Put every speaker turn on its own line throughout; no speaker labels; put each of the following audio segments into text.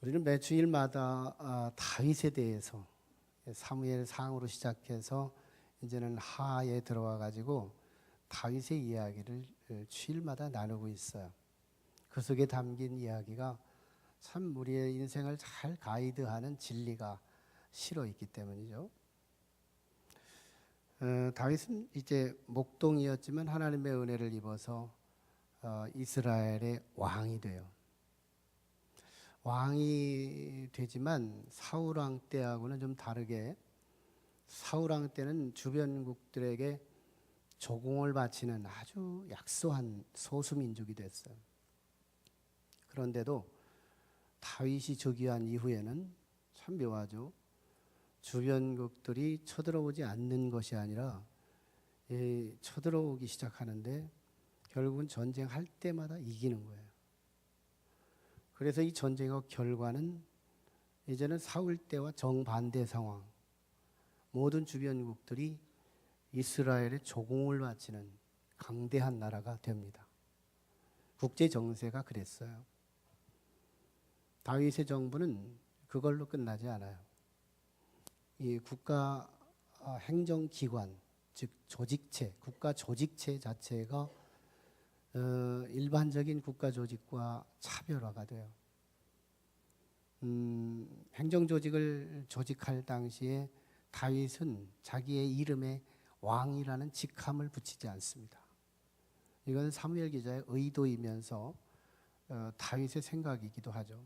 우리는 매 주일마다 다윗에 대해서 사무엘 상으로 시작해서 이제는 하에 들어와 가지고 다윗의 이야기를 주일마다 나누고 있어요. 그 속에 담긴 이야기가 참 우리의 인생을 잘 가이드하는 진리가 실어 있기 때문이죠. 다윗은 이제 목동이었지만 하나님의 은혜를 입어서 이스라엘의 왕이 돼요. 왕이 되지만 사울왕 때하고는 좀 다르게 사울왕 때는 주변국들에게 조공을 바치는 아주 약소한 소수민족이 됐어요. 그런데도 다윗이 즉위한 이후에는 참 묘하죠. 주변국들이 쳐들어오지 않는 것이 아니라 쳐들어오기 시작하는데 결국은 전쟁할 때마다 이기는 거예요. 그래서 이 전쟁의 결과는 이제는 사울 때와 정반대 상황. 모든 주변국들이 이스라엘의 조공을 바치는 강대한 나라가 됩니다. 국제 정세가 그랬어요. 다윗의 정부는 그걸로 끝나지 않아요. 이 국가 행정기관, 즉 조직체, 국가 조직체 자체가 일반적인 국가 조직과 차별화가 돼요. 행정 조직을 조직할 당시에 다윗은 자기의 이름에 왕이라는 직함을 붙이지 않습니다. 이건 사무엘 기자의 의도이면서 다윗의 생각이기도 하죠.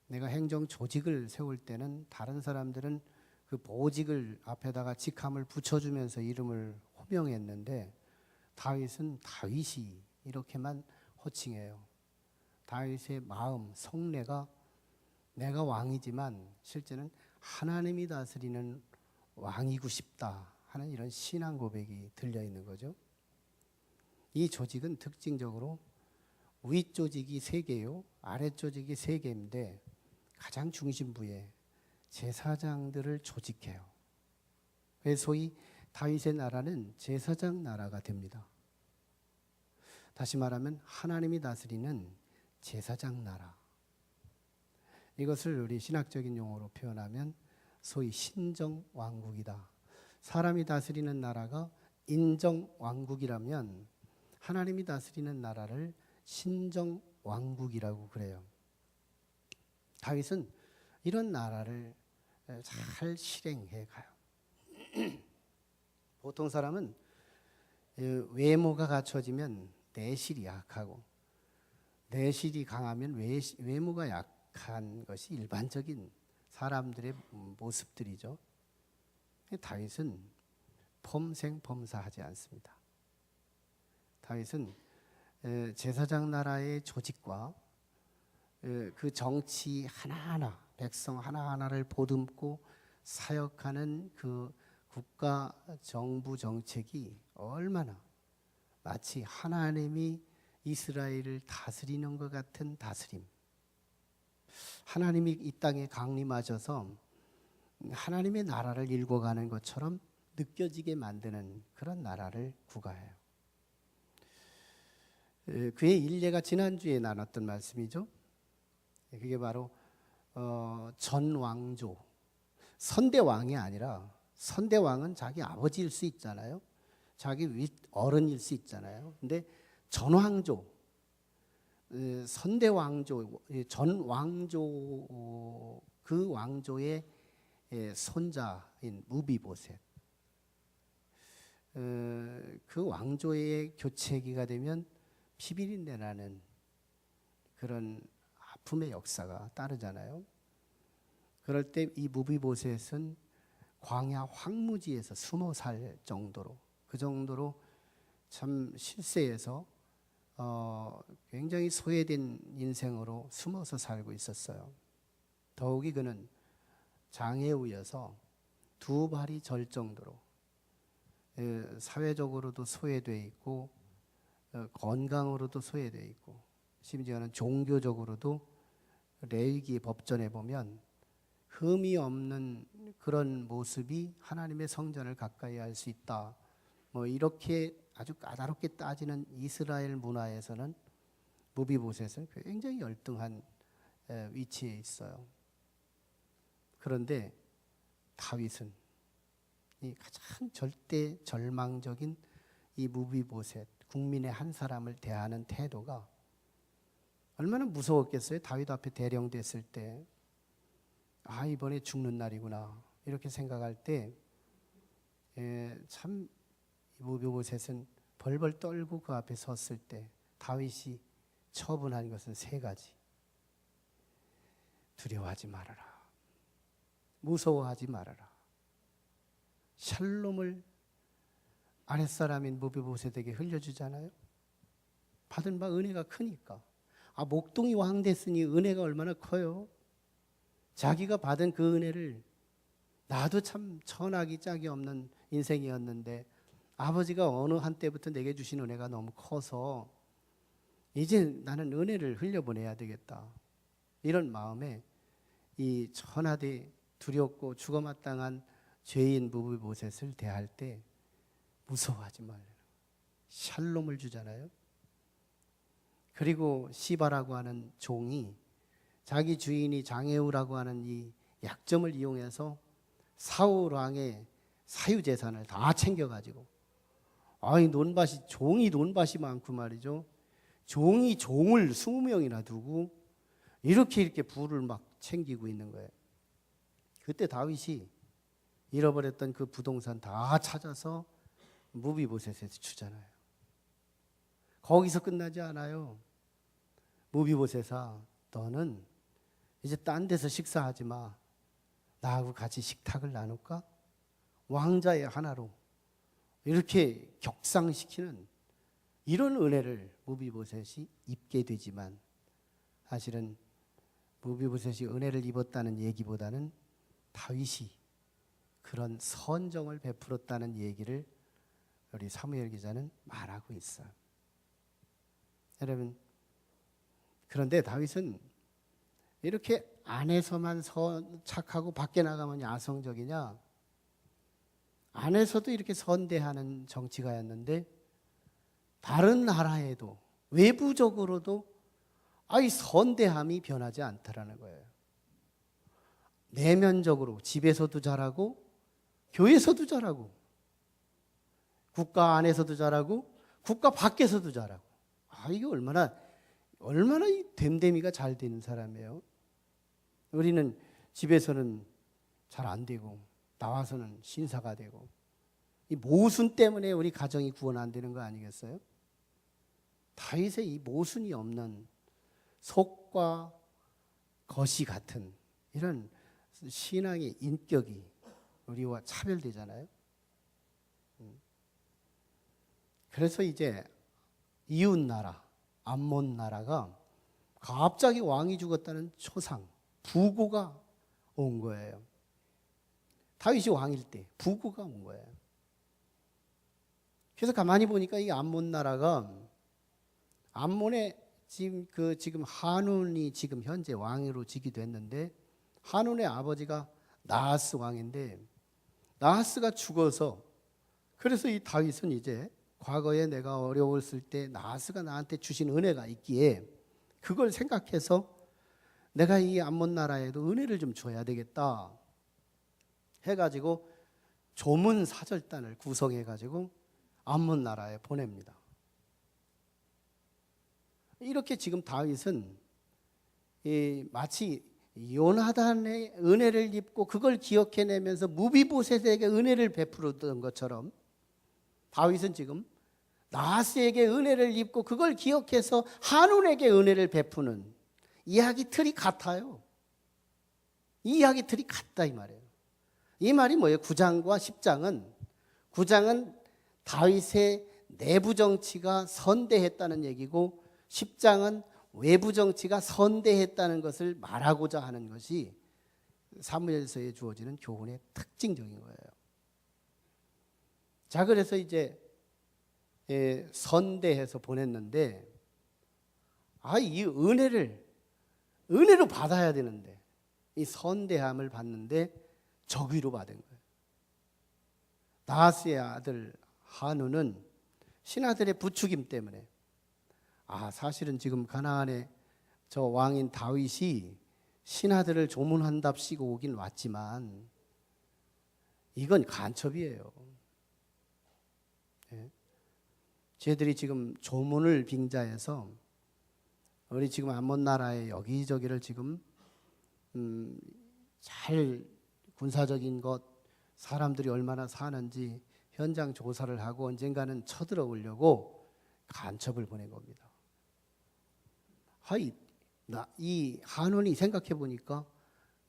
내가 행정 조직을 세울 때는 다른 사람들은 그 보직을 앞에다가 직함을 붙여주면서 이름을 호명했는데 다윗은 다윗이 이렇게만 호칭해요. 다윗의 마음, 성례가 내가 왕이지만 실제는 하나님이 다스리는 왕이고 싶다 하는 이런 신앙 고백이 들려 있는 거죠. 이 조직은 특징적으로 윗조직이 3개요, 아랫조직이 3개인데 가장 중심부에 제사장들을 조직해요. 그래서 소위 다윗의 나라는 제사장 나라가 됩니다. 다시 말하면 하나님이 다스리는 제사장 나라. 이것을 우리 신학적인 용어로 표현하면 소위 신정왕국이다. 사람이 다스리는 나라가 인정왕국이라면 하나님이 다스리는 나라를 신정왕국이라고 그래요. 다윗은 이런 나라를 잘 실행해 가요. 보통 사람은 외모가 갖춰지면 내실이 약하고 내실이 강하면 외모가 약한 것이 일반적인 사람들의 모습들이죠. 다윗은 폼생폼사하지 않습니다. 다윗은 제사장 나라의 조직과 그 정치 하나하나, 백성 하나하나를 보듬고 사역하는 그 국가 정부 정책이 얼마나 마치 하나님이 이스라엘을 다스리는 것 같은 다스림. 하나님이 이 땅에 강림하셔서 하나님의 나라를 일궈가는 것처럼 느껴지게 만드는 그런 나라를 구가해요. 그의 일례가 지난주에 나눴던 말씀이죠. 그게 바로 전왕조. 선대왕이 아니라 선대왕은 자기 아버지일 수 있잖아요. 자기 윗 어른일 수 있잖아요. 근데 전왕조, 선대왕조, 전왕조, 그 왕조의 손자인 무비보셋. 그 왕조의 교체기가 되면 피비린내 나는 그런 아픔의 역사가 따르잖아요. 그럴 때 이 무비보셋은 광야 황무지에서 20살 정도로, 그 정도로 참 실세에서 굉장히 소외된 인생으로 숨어서 살고 있었어요. 더욱이 그는 장애우여서 2발이 절 정도로 사회적으로도 소외되어 있고 건강으로도 소외되어 있고 심지어는 종교적으로도 레위기 법전에 보면 흠이 없는 그런 모습이 하나님의 성전을 가까이 할 수 있다. 이렇게 아주 까다롭게 따지는 이스라엘 문화에서는 무비보셋은 굉장히 열등한 위치에 있어요. 그런데 다윗은 이 가장 절대 절망적인 이 무비보셋, 국민의 한 사람을 대하는 태도가 얼마나 무서웠겠어요. 다윗 앞에 대령됐을 때, 아, 이번에 죽는 날이구나 이렇게 생각할 때 참 무비보셋은 벌벌 떨고 그 앞에 섰을 때 다윗이 처분한 것은 세 가지. 두려워하지 말아라. 무서워하지 말아라. 샬롬을 아랫사람인 무비보셋에게 흘려주잖아요. 받은 바 은혜가 크니까. 아, 목동이 왕 됐으니 은혜가 얼마나 커요. 자기가 받은 그 은혜를, 나도 참 천하기 짝이 없는 인생이었는데 아버지가 어느 한때부터 내게 주신 은혜가 너무 커서 이제 나는 은혜를 흘려보내야 되겠다. 이런 마음에 이 천하대 두렵고 죽어마땅한 죄인 무비보셋을 대할 때 무서워하지 말라. 샬롬을 주잖아요. 그리고 시바라고 하는 종이 자기 주인이 장애우라고 하는 이 약점을 이용해서 사울 왕의 사유재산을 다 챙겨가지고, 아이 논밭이, 종이 논밭이 많고 말이죠. 종이 종을 20명이나 두고 이렇게 부를 막 챙기고 있는 거예요. 그때 다윗이 잃어버렸던 그 부동산 다 찾아서 무비보셋에 주잖아요. 거기서 끝나지 않아요. 무비보셋아, 너는 이제 딴 데서 식사하지 마. 나하고 같이 식탁을 나눌까? 왕자의 하나로 이렇게 격상시키는 이런 은혜를 무비보셋이 입게 되지만, 사실은 무비보셋이 은혜를 입었다는 얘기보다는 다윗이 그런 선정을 베풀었다는 얘기를 우리 사무엘 기자는 말하고 있어요. 여러분, 그런데 다윗은 이렇게 안에서만 착하고 밖에 나가면 야성적이냐? 안에서도 이렇게 선대하는 정치가였는데 다른 나라에도 외부적으로도 이 선대함이 변하지 않더라는 거예요. 내면적으로 집에서도 잘하고 교회에서도 잘하고 국가 안에서도 잘하고 국가 밖에서도 잘하고, 이게 얼마나 이 됨됨이가 잘 되는 사람이에요. 우리는 집에서는 잘 안 되고 나와서는 신사가 되고, 이 모순 때문에 우리 가정이 구원 안 되는 거 아니겠어요? 다윗의 이 모순이 없는 속과 겉이 같은 이런 신앙의 인격이 우리와 차별되잖아요. 그래서 이제 이웃 나라 암몬 나라가 갑자기 왕이 죽었다는 초상, 부고가 온 거예요. 다윗이 왕일 때 부고가 온 거예요. 그래서 가만히 보니까 이 암몬 나라가, 암몬의 지금 한운이 지금 현재 왕으로 즉위 됐는데, 한운의 아버지가 나하스 왕인데 나하스가 죽어서, 그래서 이 다윗은 이제 과거에 내가 어려웠을 때 나하스가 나한테 주신 은혜가 있기에 그걸 생각해서 내가 이 암몬 나라에도 은혜를 좀 줘야 되겠다 해가지고 조문 사절단을 구성해가지고 암몬 나라에 보냅니다. 이렇게 지금 다윗은 마치 요나단의 은혜를 입고 그걸 기억해내면서 무비보셋에게 은혜를 베풀었던 것처럼 다윗은 지금 나하스에게 은혜를 입고 그걸 기억해서 한운에게 은혜를 베푸는 이야기 틀이 같아요. 이 이야기 틀이 같다 이 말이에요. 이 말이 뭐예요? 9장과 10장은 9장은 다윗의 내부 정치가 선대했다는 얘기고 10장은 외부 정치가 선대했다는 것을 말하고자 하는 것이 사무엘서에 주어지는 교훈의 특징적인 거예요. 자, 그래서 이제 선대해서 보냈는데, 이 은혜로 받아야 되는데 이 선대함을 받는데 적의로 받은 거예요. 나하스의 아들 한우는 신하들의 부추김 때문에, 사실은 지금 가나안의 저 왕인 다윗이 신하들을 조문한답시고 오긴 왔지만 이건 간첩이에요. 예. 쟤들이 지금 조문을 빙자해서 우리 지금 암몬 나라의 여기저기를 지금 잘 군사적인 것, 사람들이 얼마나 사는지 현장 조사를 하고 언젠가는 쳐들어오려고 간첩을 보낸 겁니다. 이 한원이 생각해 보니까,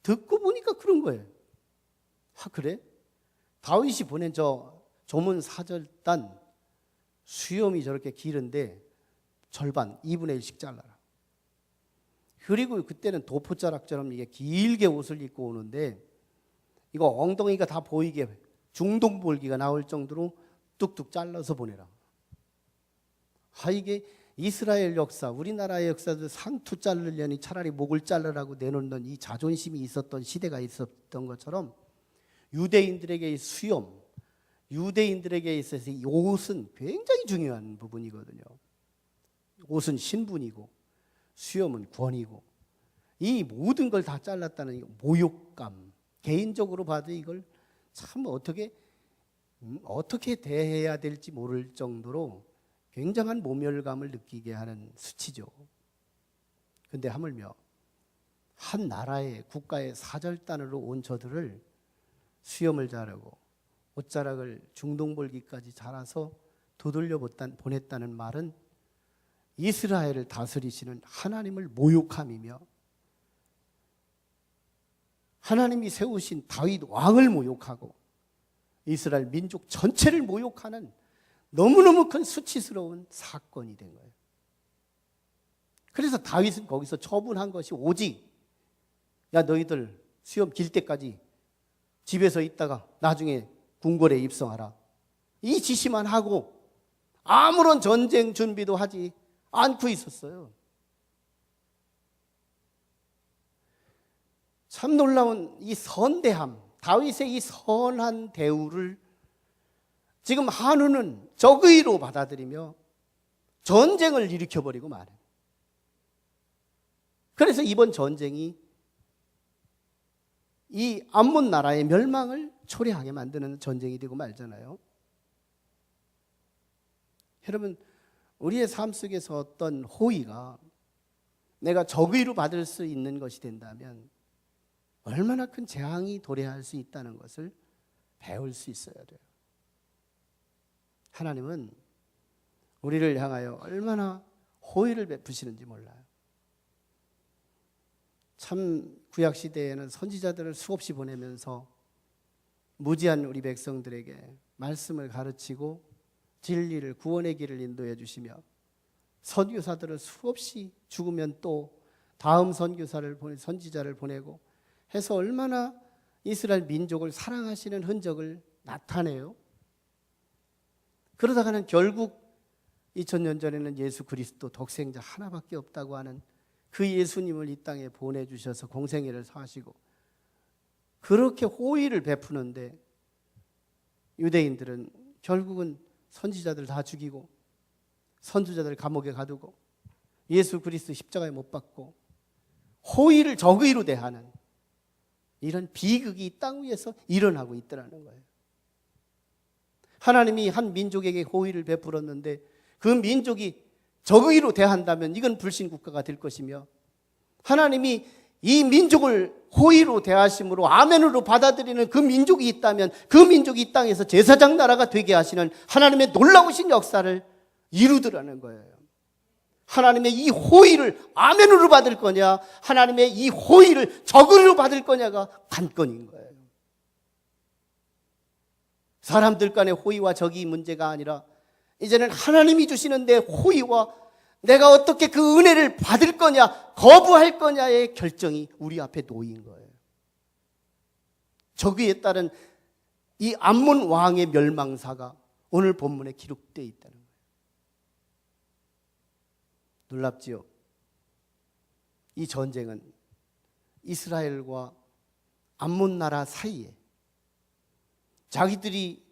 듣고 보니까 그런 거예요. 그래? 다윗이 보낸 저 조문 사절단 수염이 저렇게 길은데 절반 2분의 1씩 잘라라. 그리고 그때는 도포자락처럼 이게 길게 옷을 입고 오는데 이거 엉덩이가 다 보이게 중동볼기가 나올 정도로 뚝뚝 잘라서 보내라. 이게 이스라엘 역사, 우리나라의 역사도 상투 자르려니 차라리 목을 자르라고 내놓는 이 자존심이 있었던 시대가 있었던 것처럼 유대인들에게 수염, 유대인들에게 있어서 이 옷은 굉장히 중요한 부분이거든요. 옷은 신분이고 수염은 권위고, 이 모든 걸 다 잘랐다는 모욕감, 개인적으로 봐도 이걸 참 어떻게 대해야 될지 모를 정도로 굉장한 모멸감을 느끼게 하는 수치죠. 근데 하물며 한 나라의 국가의 사절단으로 온 저들을 수염을 자르고 옷자락을 중동볼기까지 자라서 두들려 보냈다는 말은 이스라엘을 다스리시는 하나님을 모욕함이며 하나님이 세우신 다윗 왕을 모욕하고 이스라엘 민족 전체를 모욕하는 너무너무 큰 수치스러운 사건이 된 거예요. 그래서 다윗은 거기서 처분한 것이 오직, 야 너희들 수염 길 때까지 집에서 있다가 나중에 궁궐에 입성하라, 이 지시만 하고 아무런 전쟁 준비도 하지 않고 있었어요. 참 놀라운 이 선대함, 다윗의 이 선한 대우를 지금 한우는 적의로 받아들이며 전쟁을 일으켜버리고 말해요. 그래서 이번 전쟁이 이 암몬 나라의 멸망을 초래하게 만드는 전쟁이 되고 말잖아요. 여러분, 우리의 삶 속에서 어떤 호의가 내가 적의로 받을 수 있는 것이 된다면 얼마나 큰 재앙이 도래할 수 있다는 것을 배울 수 있어야 돼요. 하나님은 우리를 향하여 얼마나 호의를 베푸시는지 몰라요. 참 구약 시대에는 선지자들을 수없이 보내면서 무지한 우리 백성들에게 말씀을 가르치고 진리를, 구원의 길을 인도해 주시며, 선교사들을 수없이 죽으면 또 다음 선지자를 보내고 해서 얼마나 이스라엘 민족을 사랑하시는 흔적을 나타내요. 그러다가는 결국 2000년 전에는 예수 그리스도 독생자 하나밖에 없다고 하는 그 예수님을 이 땅에 보내주셔서 공생애를 사시고 그렇게 호의를 베푸는데 유대인들은 결국은 선지자들 다 죽이고 선지자들 감옥에 가두고 예수 그리스도 십자가에 못 박고 호의를 적의로 대하는 이런 비극이 이 땅 위에서 일어나고 있더라는 거예요. 하나님이 한 민족에게 호의를 베풀었는데 그 민족이 적의로 대한다면 이건 불신국가가 될 것이며, 하나님이 이 민족을 호의로 대하심으로 아멘으로 받아들이는 그 민족이 있다면 그 민족이 이 땅에서 제사장 나라가 되게 하시는 하나님의 놀라우신 역사를 이루더라는 거예요. 하나님의 이 호의를 아멘으로 받을 거냐, 하나님의 이 호의를 적의로 받을 거냐가 관건인 거예요. 사람들 간의 호의와 적의 문제가 아니라 이제는 하나님이 주시는 내 호의와 내가 어떻게 그 은혜를 받을 거냐, 거부할 거냐의 결정이 우리 앞에 놓인 거예요. 적의에 따른 이 암몬 왕의 멸망사가 오늘 본문에 기록되어 있다는 거예요. 놀랍지요? 이 전쟁은 이스라엘과 암몬 나라 사이에 자기들이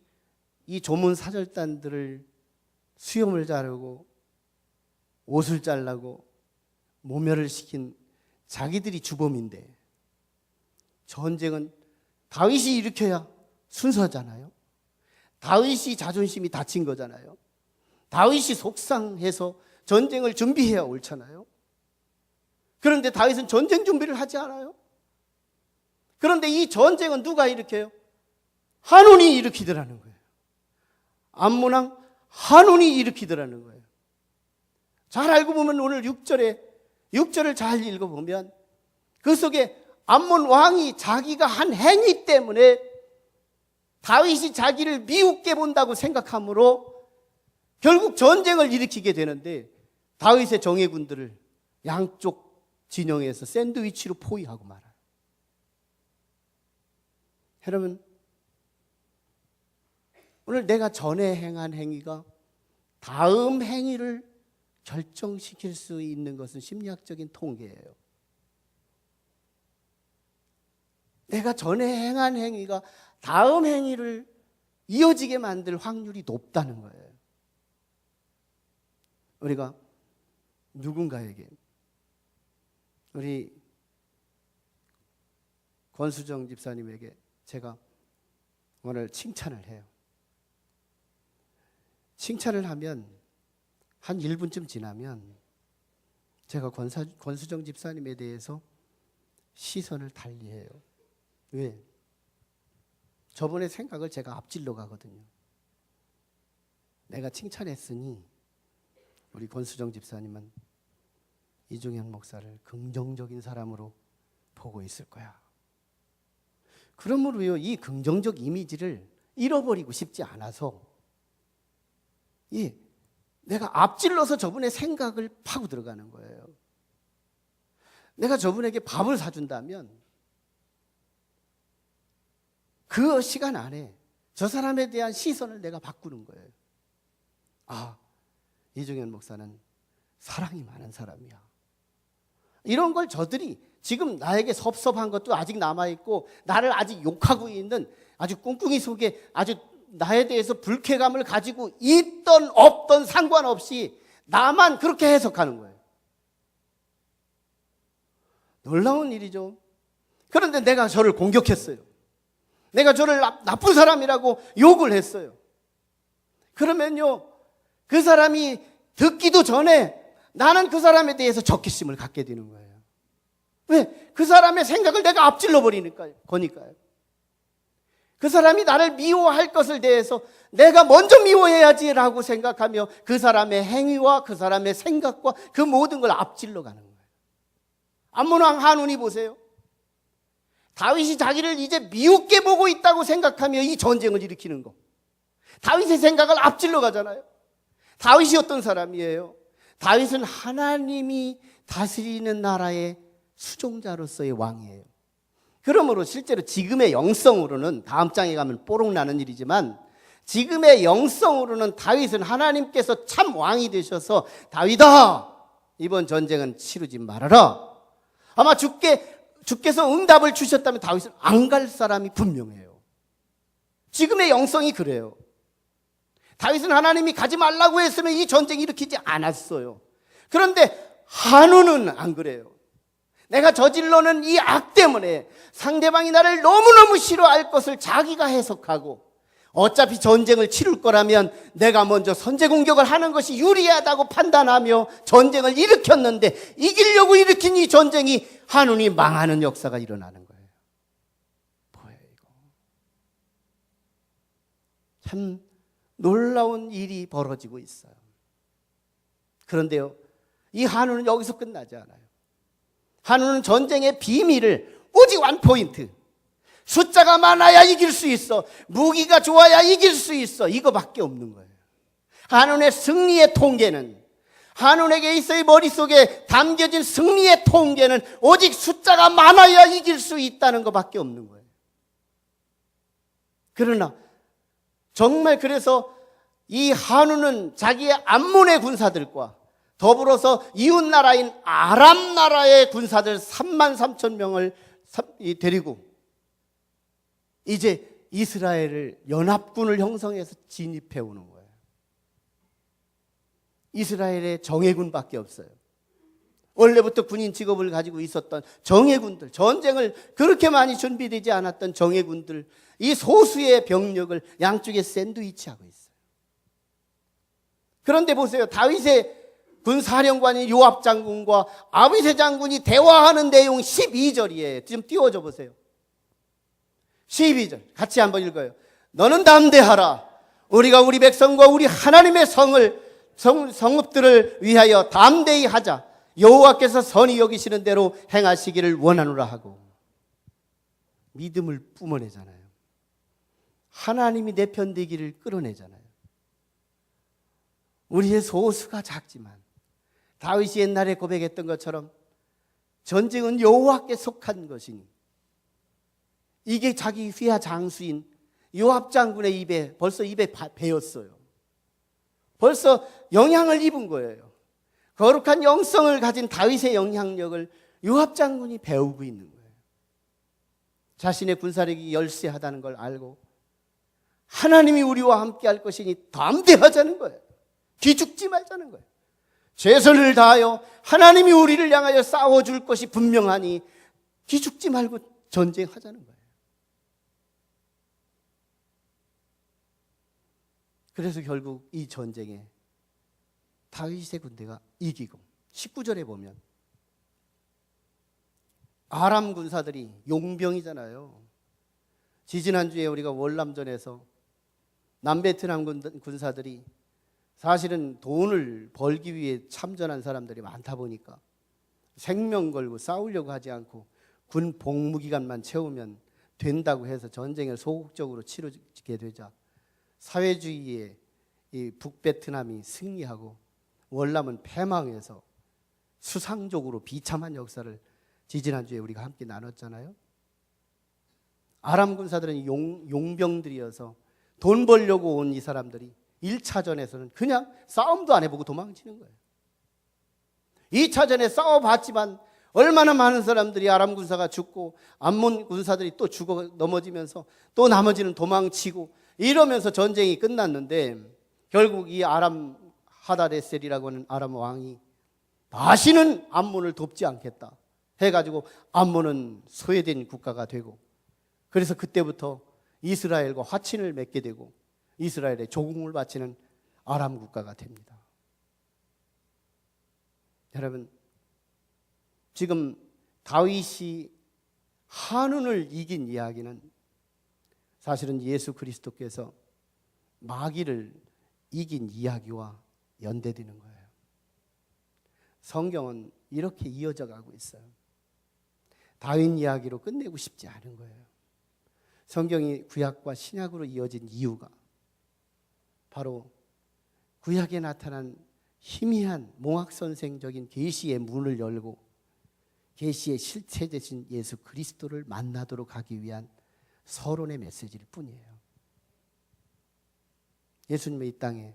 이 조문 사절단들을 수염을 자르고 옷을 잘라고 모멸을 시킨 자기들이 주범인데 전쟁은 다윗이 일으켜야 순서잖아요. 다윗이 자존심이 다친 거잖아요. 다윗이 속상해서 전쟁을 준비해야 옳잖아요. 그런데 다윗은 전쟁 준비를 하지 않아요. 그런데 이 전쟁은 누가 일으켜요? 한운이 일으키더라는 거예요. 암몬왕 한운이 일으키더라는 거예요. 잘 알고 보면 오늘 6절을 잘 읽어보면 그 속에 암몬 왕이 자기가 한 행위 때문에 다윗이 자기를 미웃게 본다고 생각하므로 결국 전쟁을 일으키게 되는데 다윗의 정예군들을 양쪽 진영에서 샌드위치로 포위하고 말아요. 여러분, 오늘 내가 전에 행한 행위가 다음 행위를 결정시킬 수 있는 것은 심리학적인 통계예요. 내가 전에 행한 행위가 다음 행위를 이어지게 만들 확률이 높다는 거예요. 우리가 누군가에게 우리 권수정 집사님에게 제가 오늘 칭찬을 해요. 칭찬을 하면 한 1분쯤 지나면 제가 권수정 집사님에 대해서 시선을 달리해요. 왜? 저분의 생각을 제가 앞질러 가거든요. 내가 칭찬했으니 우리 권수정 집사님은 이종현 목사를 긍정적인 사람으로 보고 있을 거야. 그러므로요, 이 긍정적 이미지를 잃어버리고 싶지 않아서 내가 앞질러서 저분의 생각을 파고 들어가는 거예요. 내가 저분에게 밥을 사준다면 그 시간 안에 저 사람에 대한 시선을 내가 바꾸는 거예요. 아, 이종현 목사는 사랑이 많은 사람이야. 이런 걸 저들이 지금 나에게 섭섭한 것도 아직 남아있고 나를 아직 욕하고 있는 아주 꿍꿍이 속에 아주 나에 대해서 불쾌감을 가지고 있던 없던 상관없이 나만 그렇게 해석하는 거예요. 놀라운 일이죠. 그런데 내가 저를 공격했어요. 내가 저를 나쁜 사람이라고 욕을 했어요. 그러면요, 그 사람이 듣기도 전에 나는 그 사람에 대해서 적개심을 갖게 되는 거예요. 왜? 그 사람의 생각을 내가 앞질러 버리니까요. 그 사람이 나를 미워할 것을 대해서 내가 먼저 미워해야지라고 생각하며 그 사람의 행위와 그 사람의 생각과 그 모든 걸 앞질러 가는 거예요. 암몬왕 한운이 보세요. 다윗이 자기를 이제 미웃게 보고 있다고 생각하며 이 전쟁을 일으키는 거. 다윗의 생각을 앞질러 가잖아요. 다윗이 어떤 사람이에요? 다윗은 하나님이 다스리는 나라의 수종자로서의 왕이에요. 그러므로 실제로 지금의 영성으로는 다음 장에 가면 뽀록 나는 일이지만 지금의 영성으로는 다윗은 하나님께서 참 왕이 되셔서 다윗아, 이번 전쟁은 치르지 말아라. 아마 주께서 응답을 주셨다면 다윗은 안 갈 사람이 분명해요. 지금의 영성이 그래요. 다윗은 하나님이 가지 말라고 했으면 이 전쟁 일으키지 않았어요. 그런데 한우는 안 그래요. 내가 저질러는 이 악 때문에 상대방이 나를 너무너무 싫어할 것을 자기가 해석하고 어차피 전쟁을 치를 거라면 내가 먼저 선제 공격을 하는 것이 유리하다고 판단하며 전쟁을 일으켰는데 이기려고 일으킨 이 전쟁이 한운이 망하는 역사가 일어나는 거예요. 뭐예요 이거? 참 놀라운 일이 벌어지고 있어요. 그런데요, 이 한운은 여기서 끝나지 않아요. 한우는 전쟁의 비밀을 오직 원 포인트, 숫자가 많아야 이길 수 있어, 무기가 좋아야 이길 수 있어, 이거밖에 없는 거예요. 한운의 승리의 통계는, 한운에게 있어의 머릿속에 담겨진 승리의 통계는 오직 숫자가 많아야 이길 수 있다는 것밖에 없는 거예요. 그러나 정말 그래서 이 한우는 자기의 암몬의 군사들과 더불어서 이웃나라인 아람 나라의 군사들 33,000명을 데리고 이제 이스라엘을 연합군을 형성해서 진입해 오는 거예요. 이스라엘의 정예군밖에 없어요. 원래부터 군인 직업을 가지고 있었던 정예군들, 전쟁을 그렇게 많이 준비되지 않았던 정예군들, 이 소수의 병력을 양쪽에 샌드위치하고 있어요. 그런데 보세요. 다윗의 군사령관인 요압 장군과 아비새 장군이 대화하는 내용 12절이에요. 좀 띄워줘 보세요. 12절 같이 한번 읽어요. 너는 담대하라. 우리가 우리 백성과 우리 하나님의 성읍들을 위하여 담대히 하자. 여호와께서 선히 여기시는 대로 행하시기를 원하노라 하고. 믿음을 뿜어내잖아요. 하나님이 내 편 되기를 끌어내잖아요. 우리의 소수가 작지만 다윗이 옛날에 고백했던 것처럼 전쟁은 여호와께 속한 것이니, 이게 자기 휘하 장수인 요압 장군의 입에 벌써 입에 배었어요. 벌써 영향을 입은 거예요. 거룩한 영성을 가진 다윗의 영향력을 요압 장군이 배우고 있는 거예요. 자신의 군사력이 열세하다는 걸 알고 하나님이 우리와 함께 할 것이니 담대하자는 거예요. 기죽지 말자는 거예요. 최선을 다하여 하나님이 우리를 향하여 싸워줄 것이 분명하니 기죽지 말고 전쟁하자는 거예요. 그래서 결국 이 전쟁에 다윗의 군대가 이기고, 19절에 보면 아람 군사들이 용병이잖아요. 지지난주에 우리가 월남전에서 남베트남 군사들이 사실은 돈을 벌기 위해 참전한 사람들이 많다 보니까 생명 걸고 싸우려고 하지 않고 군 복무기간만 채우면 된다고 해서 전쟁을 소극적으로 치르게 되자 사회주의의 이 북베트남이 승리하고 월남은 패망해서 수상적으로 비참한 역사를 지지난주에 우리가 함께 나눴잖아요. 아람 군사들은 용병들이어서 돈 벌려고 온 이 사람들이 1차전에서는 그냥 싸움도 안 해보고 도망치는 거예요. 2차전에 싸워봤지만 얼마나 많은 사람들이 아람 군사가 죽고 암몬 군사들이 또 죽어 넘어지면서 또 나머지는 도망치고 이러면서 전쟁이 끝났는데, 결국 이 아람 하다레셀이라고 하는 아람 왕이 다시는 암몬을 돕지 않겠다 해가지고 암몬은 소외된 국가가 되고, 그래서 그때부터 이스라엘과 화친을 맺게 되고 이스라엘에 조공을 바치는 아람 국가가 됩니다. 여러분, 지금 다윗이 한운을 이긴 이야기는 사실은 예수 그리스도께서 마귀를 이긴 이야기와 연대되는 거예요. 성경은 이렇게 이어져 가고 있어요. 다윗 이야기로 끝내고 싶지 않은 거예요. 성경이 구약과 신약으로 이어진 이유가 바로 구약에 나타난 희미한 몽학선생적인 계시의 문을 열고 계시의 실체 되신 예수 그리스도를 만나도록 하기 위한 서론의 메시지일 뿐이에요. 예수님은 이 땅에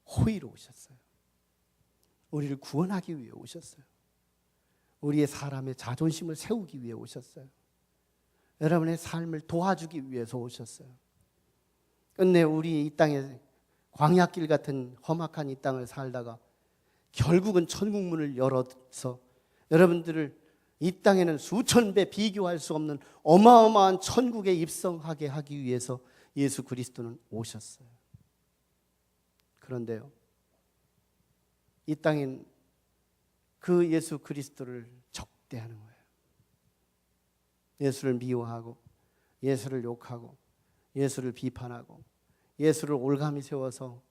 호의로 오셨어요. 우리를 구원하기 위해 오셨어요. 우리의 사람의 자존심을 세우기 위해 오셨어요. 여러분의 삶을 도와주기 위해서 오셨어요. 끝내 우리 이 땅에 광야길 같은 험악한 이 땅을 살다가 결국은 천국문을 열어서 여러분들을 이 땅에는 수천 배 비교할 수 없는 어마어마한 천국에 입성하게 하기 위해서 예수 그리스도는 오셨어요. 그런데요, 이 땅엔 그 예수 그리스도를 적대하는 거예요. 예수를 미워하고 예수를 욕하고 예수를 비판하고 예수를 올감히 세워서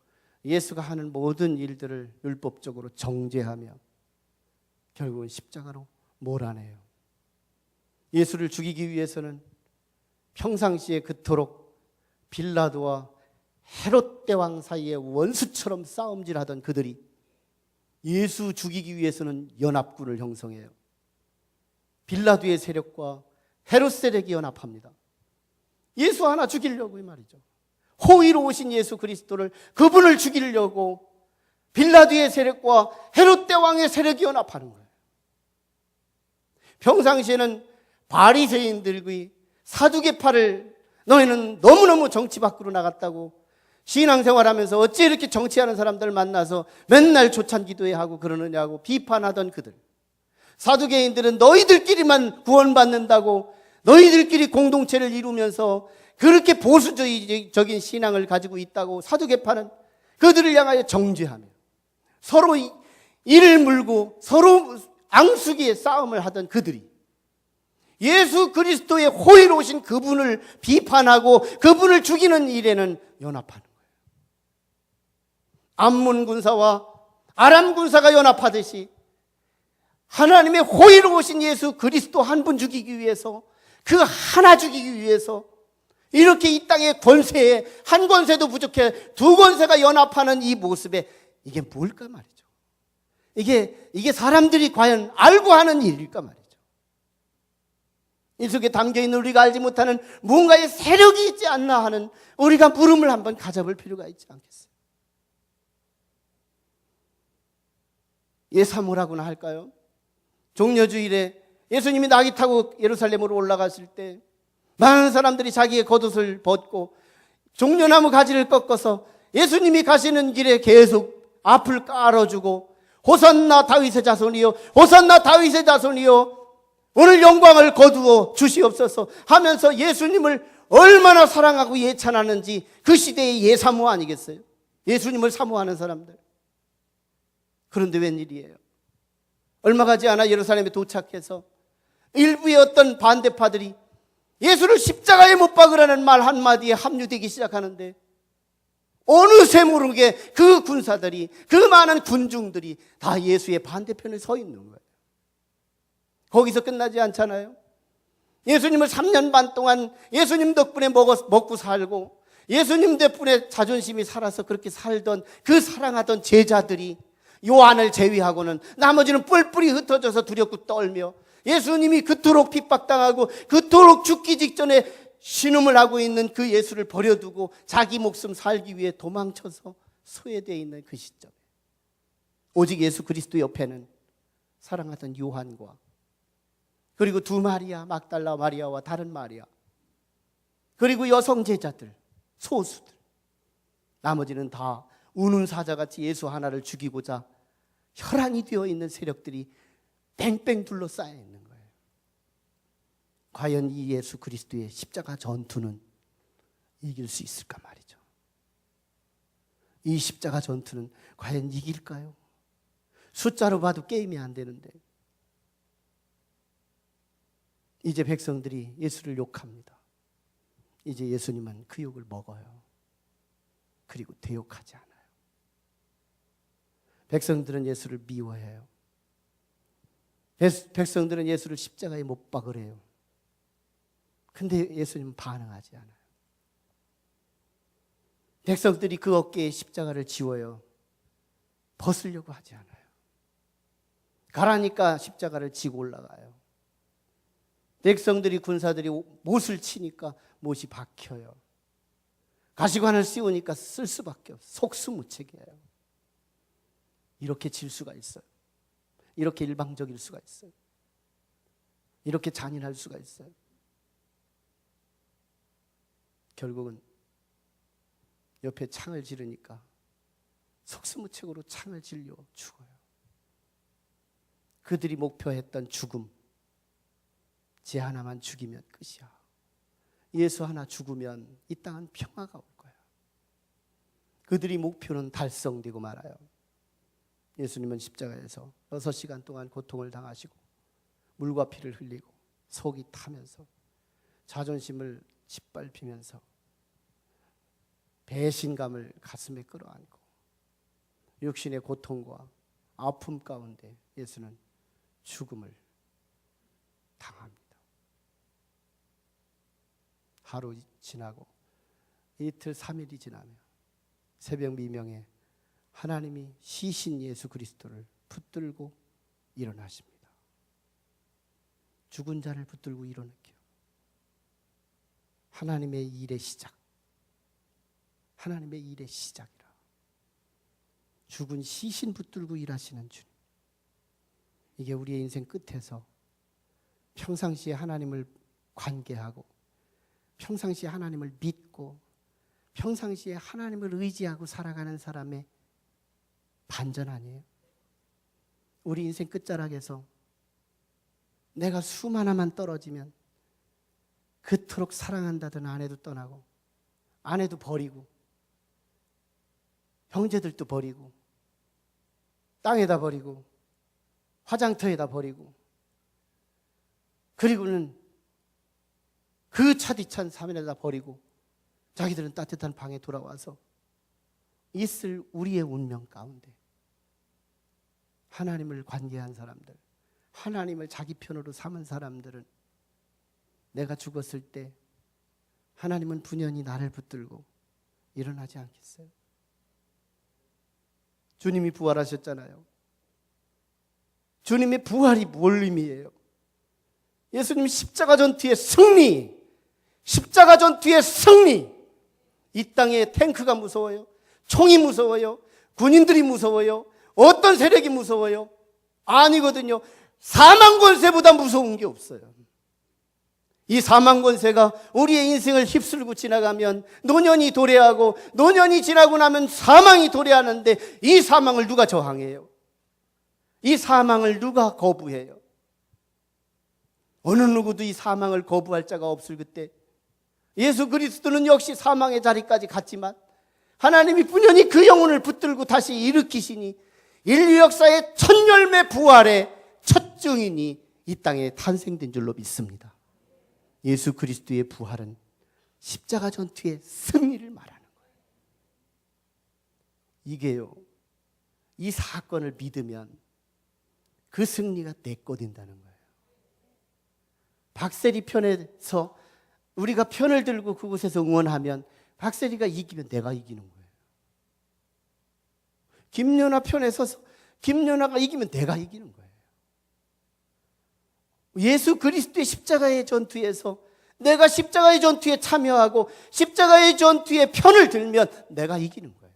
예수가 하는 모든 일들을 율법적으로 정죄하며 결국은 십자가로 몰아내요. 예수를 죽이기 위해서는 평상시에 그토록 빌라도와 헤롯 대왕 사이에 원수처럼 싸움질하던 그들이 예수 죽이기 위해서는 연합군을 형성해요. 빌라도의 세력과 헤롯 세력이 연합합니다. 예수 하나 죽이려고 이 말이죠. 호의로 오신 예수 그리스도를, 그분을 죽이려고 빌라도의 세력과 헤롯 대왕의 세력이 연합하는 거예요. 평상시에는 바리새인들의 사두개파를 너희는 너무너무 정치 밖으로 나갔다고 신앙생활하면서 어찌 이렇게 정치하는 사람들 만나서 맨날 조찬 기도회 하고 그러느냐고 비판하던 그들, 사두개인들은 너희들끼리만 구원받는다고 너희들끼리 공동체를 이루면서 그렇게 보수적인 신앙을 가지고 있다고 사두개파는 그들을 향하여 정죄하며 서로 이를 물고 서로 앙숙의 싸움을 하던 그들이 예수 그리스도의 호의로우신 그분을 비판하고 그분을 죽이는 일에는 연합하는 거예요. 암몬 군사와 아람 군사가 연합하듯이 하나님의 호의로우신 예수 그리스도 한 분 죽이기 위해서, 그 하나 죽이기 위해서 이렇게 이 땅의 권세에 한 권세도 부족해 두 권세가 연합하는 이 모습에 이게 뭘까 말이죠. 이게 사람들이 과연 알고 하는 일일까 말이죠. 이 속에 담겨있는 우리가 알지 못하는 뭔가의 세력이 있지 않나 하는 우리가 물음을 한번 가져볼 필요가 있지 않겠어요? 예사모라고나 할까요? 종려주일에 예수님이 나귀 타고 예루살렘으로 올라갔을 때 많은 사람들이 자기의 겉옷을 벗고 종려나무 가지를 꺾어서 예수님이 가시는 길에 계속 앞을 깔아주고 호산나 다윗의 자손이요, 호산나 다윗의 자손이요, 오늘 영광을 거두어 주시옵소서 하면서 예수님을 얼마나 사랑하고 예찬하는지 그 시대의 예사모 아니겠어요? 예수님을 사모하는 사람들. 그런데 웬일이에요? 얼마 가지 않아 예루살렘에 도착해서 일부의 어떤 반대파들이 예수를 십자가에 못 박으라는 말 한마디에 합류되기 시작하는데 어느새 모르게 그 군사들이, 그 많은 군중들이 다 예수의 반대편에 서 있는 거예요. 거기서 끝나지 않잖아요. 예수님을 3년 반 동안 예수님 덕분에 먹고 살고 예수님 덕분에 자존심이 살아서 그렇게 살던 그 사랑하던 제자들이 요한을 제외하고는 나머지는 뿔뿔이 흩어져서 두렵고 떨며 예수님이 그토록 핍박당하고 그토록 죽기 직전에 신음을 하고 있는 그 예수를 버려두고 자기 목숨 살기 위해 도망쳐서 소외되어 있는 그 시점에 오직 예수 그리스도 옆에는 사랑하던 요한과 그리고 두 마리아, 막달라 마리아와 다른 마리아, 그리고 여성 제자들, 소수들, 나머지는 다 우는 사자같이 예수 하나를 죽이고자 혈안이 되어 있는 세력들이 뺑뺑 둘러싸여 있는 거예요. 과연 이 예수 그리스도의 십자가 전투는 이길 수 있을까 말이죠. 이 십자가 전투는 과연 이길까요? 숫자로 봐도 게임이 안 되는데 이제 백성들이 예수를 욕합니다. 이제 예수님은 그 욕을 먹어요. 그리고 대욕하지 않아요. 백성들은 예수를 미워해요. 백성들은 예수를 십자가에 못 박으래요. 근데 예수님은 반응하지 않아요. 백성들이 그 어깨에 십자가를 지워요. 벗으려고 하지 않아요. 가라니까 십자가를 지고 올라가요. 백성들이, 군사들이 못을 치니까 못이 박혀요. 가시관을 씌우니까 쓸 수밖에 없어요. 속수무책이에요. 이렇게 질 수가 있어요. 이렇게 일방적일 수가 있어요. 이렇게 잔인할 수가 있어요. 결국은 옆에 창을 지르니까 속수무책으로 창을 질려 죽어요. 그들이 목표했던 죽음, 제 하나만 죽이면 끝이야. 예수 하나 죽으면 이 땅은 평화가 올 거야. 그들이 목표는 달성되고 말아요. 예수님은 십자가에서 6시간 동안 고통을 당하시고 물과 피를 흘리고 속이 타면서 자존심을 짓밟히면서 배신감을 가슴에 끌어안고 육신의 고통과 아픔 가운데 예수는 죽음을 당합니다. 하루 지나고 이틀 3일이 지나면 새벽 미명에 하나님이 시신 예수 그리스도를 붙들고 일어나십니다. 죽은 자를 붙들고 일어나게요. 하나님의 일의 시작, 하나님의 일의 시작이라. 죽은 시신 붙들고 일하시는 주님. 이게 우리의 인생 끝에서 평상시에 하나님을 관계하고 평상시에 하나님을 믿고 평상시에 하나님을 의지하고 살아가는 사람의 반전 아니에요? 우리 인생 끝자락에서 내가 숨 하나만 떨어지면 그토록 사랑한다던 아내도 떠나고, 아내도 버리고, 형제들도 버리고, 땅에다 버리고, 화장터에다 버리고, 그리고는 그 차디찬 사면에다 버리고 자기들은 따뜻한 방에 돌아와서 있을 우리의 운명 가운데 하나님을 관계한 사람들, 하나님을 자기 편으로 삼은 사람들은 내가 죽었을 때 하나님은 분연히 나를 붙들고 일어나지 않겠어요? 주님이 부활하셨잖아요. 주님의 부활이 뭘 의미해요? 예수님 십자가 전투의 승리, 십자가 전투의 승리. 이 땅에 탱크가 무서워요? 총이 무서워요? 군인들이 무서워요? 어떤 세력이 무서워요? 아니거든요. 사망 권세보다 무서운 게 없어요. 이 사망 권세가 우리의 인생을 휩쓸고 지나가면 노년이 도래하고, 노년이 지나고 나면 사망이 도래하는데, 이 사망을 누가 저항해요? 이 사망을 누가 거부해요? 어느 누구도 이 사망을 거부할 자가 없을 그때 예수 그리스도는 역시 사망의 자리까지 갔지만 하나님이 분연히 그 영혼을 붙들고 다시 일으키시니 인류 역사의 첫 열매 부활의 첫 증인이 이 땅에 탄생된 줄로 믿습니다. 예수 그리스도의 부활은 십자가 전투의 승리를 말하는 거예요. 이게요, 이 사건을 믿으면 그 승리가 내 거 된다는 거예요. 박세리 편에서 우리가 편을 들고 그곳에서 응원하면 박세리가 이기면 내가 이기는 거예요. 김연아 편에 서서 김연아가 이기면 내가 이기는 거예요. 예수 그리스도의 십자가의 전투에서 내가 십자가의 전투에 참여하고 십자가의 전투에 편을 들면 내가 이기는 거예요.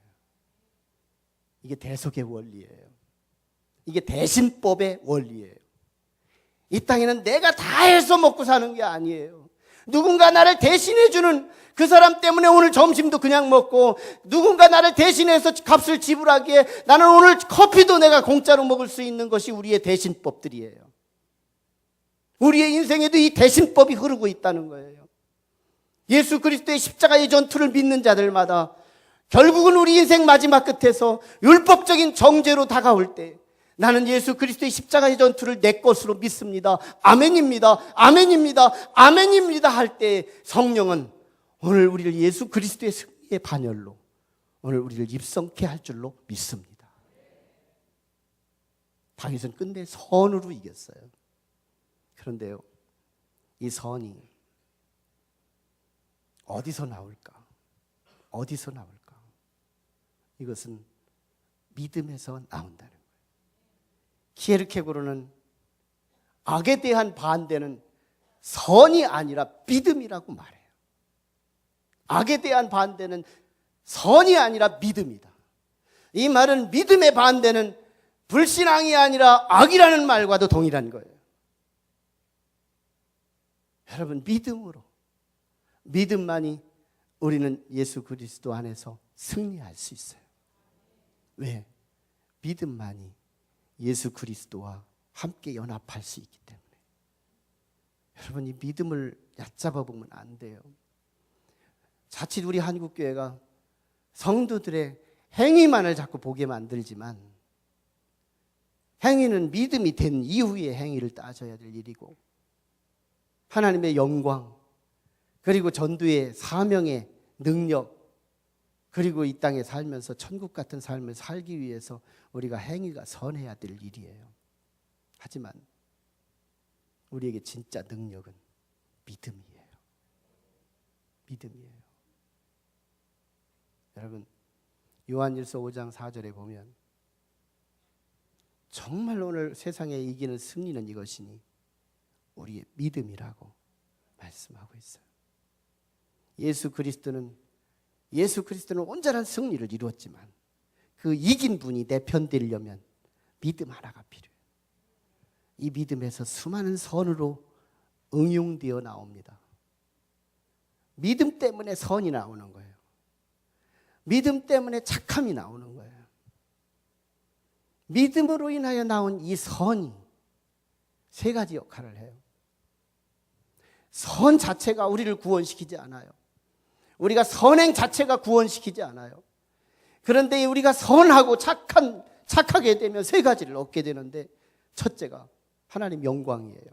이게 대속의 원리예요. 이게 대신법의 원리예요. 이 땅에는 내가 다 해서 먹고 사는 게 아니에요. 누군가 나를 대신해 주는 그 사람 때문에 오늘 점심도 그냥 먹고, 누군가 나를 대신해서 값을 지불하기에 나는 오늘 커피도 내가 공짜로 먹을 수 있는 것이 우리의 대신법들이에요. 우리의 인생에도 이 대신법이 흐르고 있다는 거예요. 예수 그리스도의 십자가의 전투를 믿는 자들마다 결국은 우리 인생 마지막 끝에서 율법적인 정죄로 다가올 때 나는 예수 그리스도의 십자가의 전투를 내 것으로 믿습니다. 아멘입니다. 아멘입니다. 아멘입니다 할 때 성령은 오늘 우리를 예수 그리스도의 승리의 반열로 오늘 우리를 입성케 할 줄로 믿습니다. 다윗은 끝내 선으로 이겼어요. 그런데요, 이 선이 어디서 나올까? 어디서 나올까? 이것은 믿음에서 나온다는 거예요. 키에르케고르는 악에 대한 반대는 선이 아니라 믿음이라고 말해요. 악에 대한 반대는 선이 아니라 믿음이다. 이 말은 믿음의 반대는 불신앙이 아니라 악이라는 말과도 동일한 거예요. 여러분, 믿음만이 우리는 예수 그리스도 안에서 승리할 수 있어요. 왜? 믿음만이 예수 그리스도와 함께 연합할 수 있기 때문에. 여러분, 이 믿음을 얕잡아 보면 안 돼요. 자칫 우리 한국교회가 성도들의 행위만을 자꾸 보게 만들지만, 행위는 믿음이 된 이후의 행위를 따져야 될 일이고, 하나님의 영광, 그리고 전도의 사명의 능력, 그리고 이 땅에 살면서 천국 같은 삶을 살기 위해서 우리가 행위가 선해야 될 일이에요. 하지만 우리에게 진짜 능력은 믿음이에요. 믿음이에요. 여러분, 요한일서 5장 4절에 보면 정말 오늘 세상에 이기는 승리는 이것이니 우리의 믿음이라고 말씀하고 있어요. 예수 그리스도는 온전한 승리를 이루었지만 그 이긴 분이 내 편 되려면 믿음 하나가 필요해요. 이 믿음에서 수많은 선으로 응용되어 나옵니다. 믿음 때문에 선이 나오는 거예요. 믿음 때문에 착함이 나오는 거예요. 믿음으로 인하여 나온 이 선이 세 가지 역할을 해요. 선 자체가 우리를 구원시키지 않아요. 우리가 선행 자체가 구원시키지 않아요. 그런데 우리가 선하고 착하게 되면 세 가지를 얻게 되는데, 첫째가 하나님 영광이에요.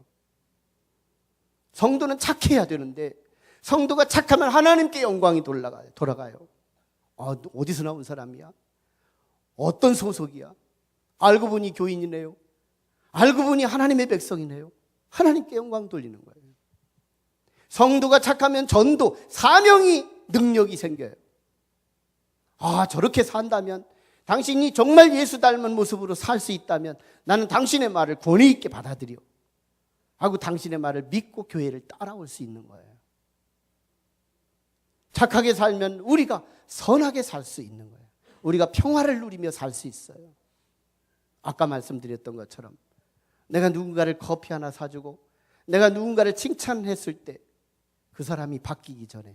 성도는 착해야 되는데 성도가 착하면 하나님께 영광이 돌아가요. 어디서 나온 사람이야? 어떤 소속이야? 알고 보니 교인이네요. 알고 보니 하나님의 백성이네요. 하나님께 영광 돌리는 거예요. 성도가 착하면 전도, 사명이, 능력이 생겨요. 저렇게 산다면, 당신이 정말 예수 닮은 모습으로 살 수 있다면 나는 당신의 말을 권위 있게 받아들여 하고 당신의 말을 믿고 교회를 따라올 수 있는 거예요. 착하게 살면 우리가 선하게 살 수 있는 거예요. 우리가 평화를 누리며 살 수 있어요. 아까 말씀드렸던 것처럼 내가 누군가를 커피 하나 사주고 내가 누군가를 칭찬했을 때 그 사람이 바뀌기 전에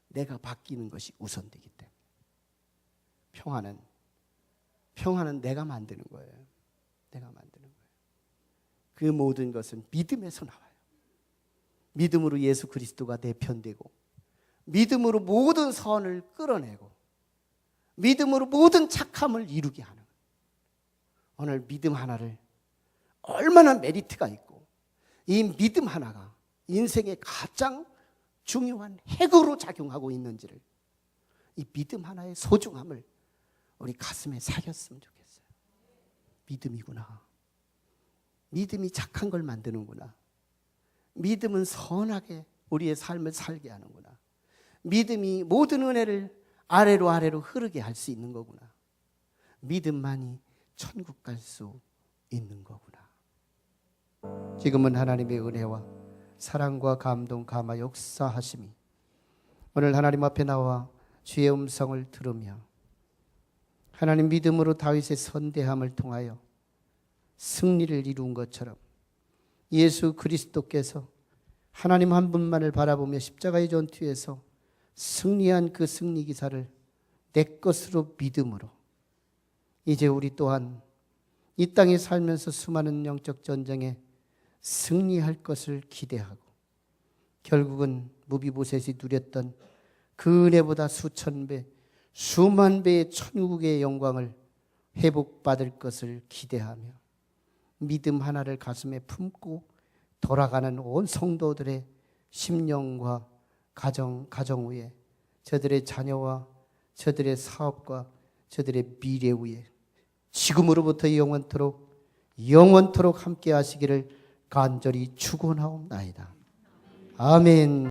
내가 바뀌는 것이 우선되기 때문에 평화는 내가 만드는 거예요. 내가 만드는 거예요. 그 모든 것은 믿음에서 나와요. 믿음으로 예수 그리스도가 내 편 되고, 믿음으로 모든 선을 끌어내고, 믿음으로 모든 착함을 이루게 하는, 오늘 믿음 하나를 얼마나 메리트가 있고, 이 믿음 하나가 인생의 가장 중요한 핵으로 작용하고 있는지를, 이 믿음 하나의 소중함을 우리 가슴에 새겼으면 좋겠어요. 믿음이구나. 믿음이 착한 걸 만드는구나. 믿음은 선하게 우리의 삶을 살게 하는구나. 믿음이 모든 은혜를 아래로 흐르게 할 수 있는 거구나. 믿음만이 천국 갈 수 있는 거구나. 지금은 하나님의 은혜와 사랑과 감동, 감화, 역사하심이 오늘 하나님 앞에 나와 주의 음성을 들으며 하나님 믿음으로 다윗의 선대함을 통하여 승리를 이룬 것처럼 예수 그리스도께서 하나님 한 분만을 바라보며 십자가의 전투에서 승리한 그 승리 기사를 내 것으로 믿음으로 이제 우리 또한 이 땅에 살면서 수많은 영적 전쟁에 승리할 것을 기대하고 결국은 무비보셋이 누렸던 그 은혜보다 수천 배, 수만 배의 천국의 영광을 회복받을 것을 기대하며 믿음 하나를 가슴에 품고 돌아가는 온 성도들의 심령과 가정 위에, 저들의 자녀와 저들의 사업과 저들의 미래 위에 지금으로부터 영원토록 함께 하시기를 간절히 축원하옵나이다. 아멘.